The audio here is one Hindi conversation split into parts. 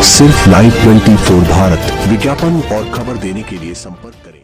सिर्फ लाइव 24 भारत। विज्ञापन और खबर देने के लिए संपर्क करें।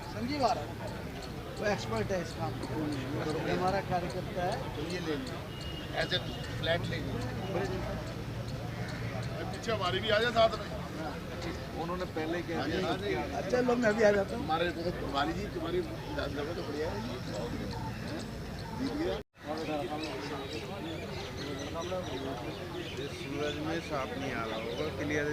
संजीव आ रहा है, वो एक्सपर्ट है इस काम में, हमारा कार्यकर्ता है। ये ले लीजिए एज ए फ्लैट ले लीजिए, पीछे हमारी भी आ जाए साथ में। उन्होंने पहले कह दिया। अच्छा लो मैं भी आ जाता हूँ। हमारे वाली जी तुम्हारी जगह तो बढ़िया है। सूरज में साफ नहीं आ रहा होगा क्लियर।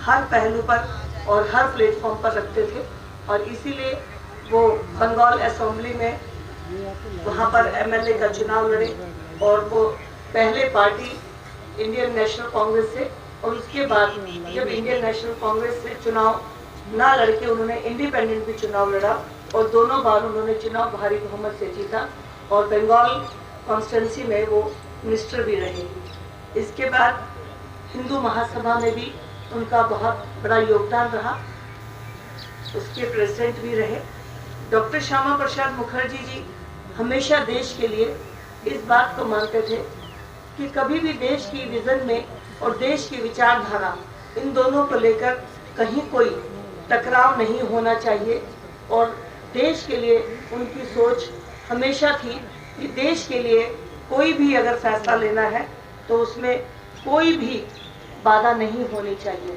हर पहलू पर और हर प्लेटफॉर्म पर रखते थे और इसीलिए वो बंगाल असेंबली में वहाँ पर एमएलए का चुनाव लड़े और वो पहले पार्टी इंडियन नेशनल कांग्रेस से और उसके बाद जब इंडियन नेशनल कांग्रेस से चुनाव ना लड़के उन्होंने इंडिपेंडेंट भी चुनाव लड़ा और दोनों बार उन्होंने चुनाव भारी बहुमत से जीता और बंगाल कॉन्स्टिट्यूंसी में वो मिनिस्टर भी रहे। इसके बाद हिंदू महासभा में भी उनका बहुत बड़ा योगदान रहा, उसके प्रेसिडेंट भी रहे। डॉक्टर श्यामा प्रसाद मुखर्जी जी हमेशा देश के लिए इस बात को मानते थे कि कभी भी देश की विजन में और देश की विचारधारा इन दोनों को लेकर कहीं कोई टकराव नहीं होना चाहिए और देश के लिए उनकी सोच हमेशा थी कि देश के लिए कोई भी अगर फैसला लेना है तो उसमें कोई भी बाधा नहीं होनी चाहिए।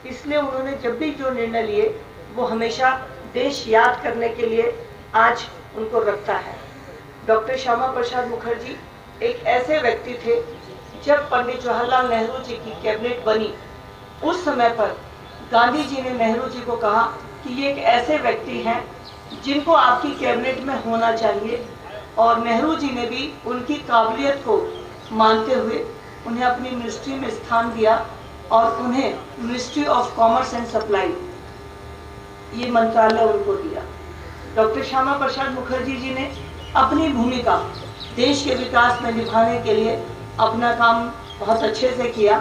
इसलिए उन्होंने जब भी जो निर्णय लिए वो हमेशा देश याद करने के लिए आज उनको रखता है। डॉक्टर श्यामा प्रसाद मुखर्जी एक ऐसे व्यक्ति थे, जब पंडित जवाहरलाल नेहरू जी की कैबिनेट बनी उस समय पर गांधी जी ने नेहरू जी को कहा कि ये एक ऐसे व्यक्ति हैं जिनको आपकी कैबिनेट में होना चाहिए और नेहरू जी ने भी उनकी काबिलियत को मानते हुए उन्हें अपनी मिनिस्ट्री में स्थान दिया और उन्हें ministry of commerce and supply ये मंत्रालय उनको दिया। डॉक्टर श्यामा प्रसाद मुखर्जी जी ने अपनी भूमिका देश के विकास में निभाने के लिए अपना काम बहुत अच्छे से किया।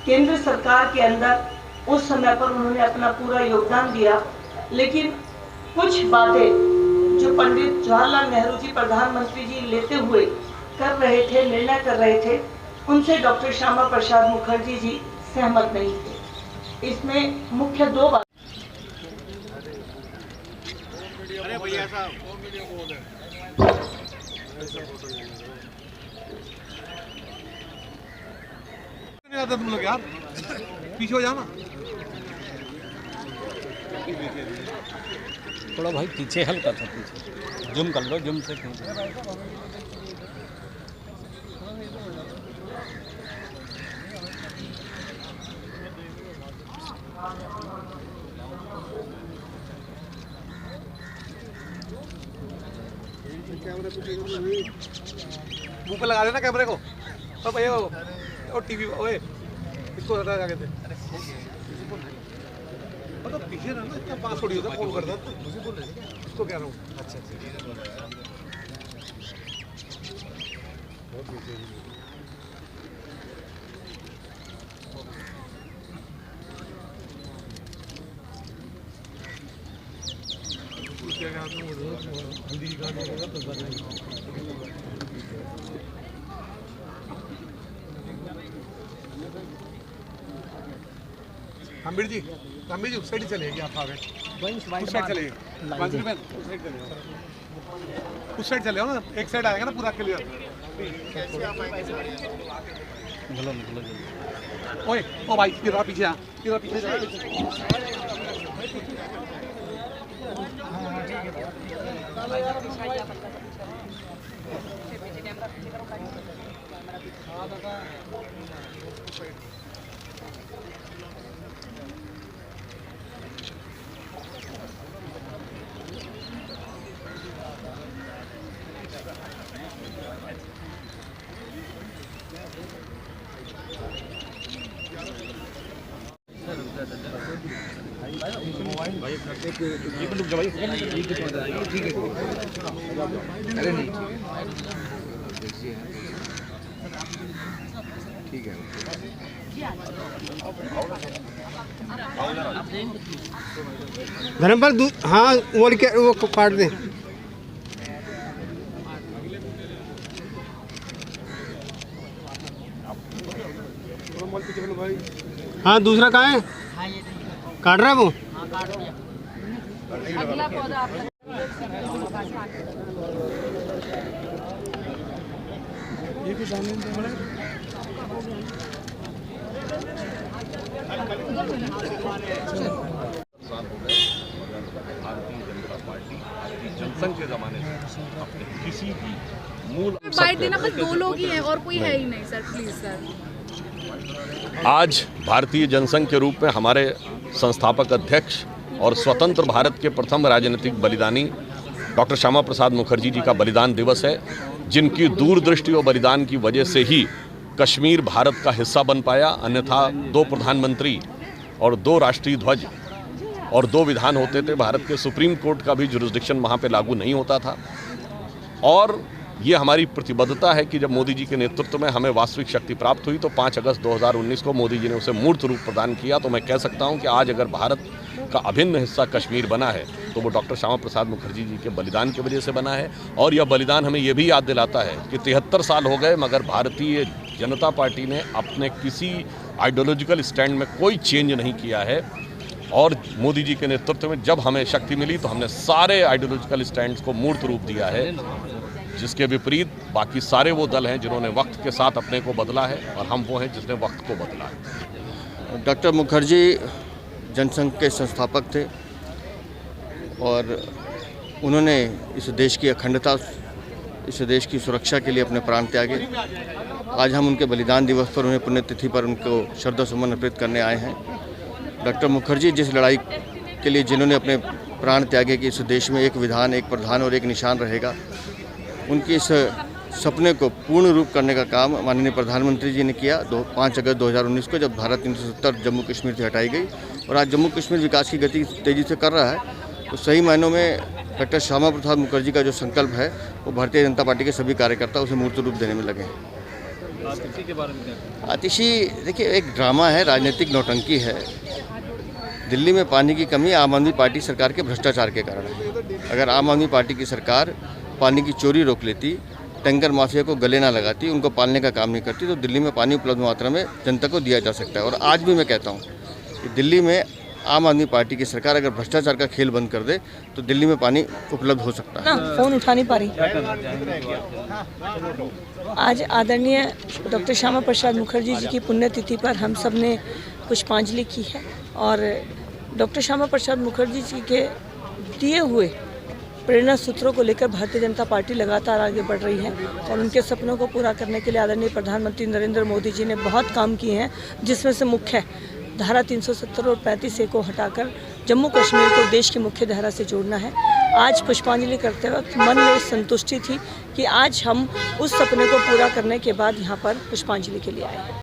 केंद्र सरकार के अंदर उस समय पर उन्होंने अपना पूरा योगदान दिया, लेकिन कुछ बातें जो पंडित जवाहरलाल नेहरू जी प्रधानमंत्री जी लेते हुए कर रहे थे, निर्णय कर रहे थे, उनसे डॉक्टर श्यामा प्रसाद मुखर्जी जी सहमत नहीं थे। इसमें मुख्य दो बात। अरे भैया साहब नहीं आता तुम लोग यार, पीछे हो जाओ ना थोड़ा भाई, पीछे हल्का था, पीछे जूम कर लो, जूम से खींचो। मुंह पे लगा देना कैमरे को। और भैया और टीवी ओए इसको हटा क्या कहते हैं, मतलब पीछे रहना, इतना पास थोड़ी होता, फोन करता मुझे बोल रहे इसको कह रहा हूँ। अच्छा बहुत पीछे कम्बीर जी उस साइड चलेगी, आप आ गए उस साइड चलेगी, उस साइड चले हो ना, एक साइड आएगा ना पूरा क्लियर। ओए ओ भाई इधर पीछे आ, इधर पीछे अरे नहीं ठीक है। धर्मपाल हाँ वो काट दें। हाँ दूसरा कहाँ है, काट रहा है वो। अगला पौधा ये कुछ जनसंघ के जमाने से अपने किसी भी मूल बाइट देना, बस 2 लोग ही हैं और कोई है ही नहीं सर, प्लीज सर। आज भारतीय जनसंघ के रूप में हमारे संस्थापक अध्यक्ष और स्वतंत्र भारत के प्रथम राजनीतिक बलिदानी डॉक्टर श्यामा प्रसाद मुखर्जी जी का बलिदान दिवस है, जिनकी दूरदृष्टि और बलिदान की वजह से ही कश्मीर भारत का हिस्सा बन पाया। अन्यथा 2 प्रधानमंत्री और 2 राष्ट्रीय ध्वज और 2 विधान होते थे, भारत के सुप्रीम कोर्ट का भी जुरिस्डिक्शन वहाँ पे लागू नहीं होता था। और ये हमारी प्रतिबद्धता है कि जब मोदी जी के नेतृत्व में हमें वास्तविक शक्ति प्राप्त हुई तो 5 अगस्त 2019 को मोदी जी ने उसे मूर्त रूप प्रदान किया। तो मैं कह सकता हूँ कि आज अगर भारत का अभिन्न हिस्सा कश्मीर बना है तो वो डॉक्टर श्यामा प्रसाद मुखर्जी जी के बलिदान की वजह से बना है। और यह बलिदान हमें ये भी याद दिलाता है कि 73 साल हो गए मगर भारतीय जनता पार्टी ने अपने किसी आइडियोलॉजिकल स्टैंड में कोई चेंज नहीं किया है। और मोदी जी के नेतृत्व में जब हमें शक्ति मिली तो हमने सारे आइडियोलॉजिकल स्टैंड्स को मूर्त रूप दिया है, जिसके विपरीत बाकी सारे वो दल हैं जिन्होंने वक्त के साथ अपने को बदला है और हम वो हैं जिसने वक्त को बदला है। डॉक्टर मुखर्जी जनसंघ के संस्थापक थे और उन्होंने इस देश की अखंडता, इस देश की सुरक्षा के लिए अपने प्राण त्यागे। आज हम उनके बलिदान दिवस पर, उन्हें पुण्यतिथि पर उनको श्रद्धा सुमन अर्पित करने आए हैं। डॉक्टर मुखर्जी जिस लड़ाई के लिए जिन्होंने अपने प्राण त्यागे कि इस देश में एक विधान, एक प्रधान और एक निशान रहेगा, उनकी इस सपने को पूर्ण रूप करने का काम माननीय प्रधानमंत्री जी ने किया 5 अगस्त 2019 को, जब धारा 370 जम्मू कश्मीर से हटाई गई। और आज जम्मू कश्मीर विकास की गति तेज़ी से कर रहा है। तो सही मायनों में डॉक्टर श्यामा प्रसाद मुखर्जी का जो संकल्प है वो भारतीय जनता पार्टी के सभी कार्यकर्ता उसे मूर्त रूप देने में लगे हैं। आतिशी के बारे में क्या? आतिशी देखिए एक ड्रामा है, राजनीतिक नौटंकी है। दिल्ली में पानी की कमी आम आदमी पार्टी सरकार के भ्रष्टाचार के कारण है। अगर आम आदमी पार्टी की सरकार पानी की चोरी रोक लेती टैंकर माफिया को गले ना लगाती, उनको पालने का काम नहीं करती, तो दिल्ली में पानी उपलब्ध मात्रा में जनता को दिया जा सकता है। और आज भी मैं कहता हूँ कि दिल्ली में आम आदमी पार्टी की सरकार अगर भ्रष्टाचार का खेल बंद कर दे तो दिल्ली में पानी उपलब्ध हो सकता है। फोन उठा नहीं पा रही। आज आदरणीय डॉक्टर श्यामा प्रसाद मुखर्जी जी की पुण्यतिथि पर हम सब ने पुष्पांजलि की है और डॉक्टर श्यामा प्रसाद मुखर्जी जी के दिए हुए प्रेरणा सूत्रों को लेकर भारतीय जनता पार्टी लगातार आगे बढ़ रही है और उनके सपनों को पूरा करने के लिए आदरणीय प्रधानमंत्री नरेंद्र मोदी जी ने बहुत काम किए हैं, जिसमें से मुख्य धारा 370 और 35A को हटाकर जम्मू कश्मीर को देश की मुख्य धारा से जोड़ना है। आज पुष्पांजलि करते वक्त मन में इस संतुष्टि थी कि आज हम उस सपने को पूरा करने के बाद यहाँ पर पुष्पांजलि के लिए आए।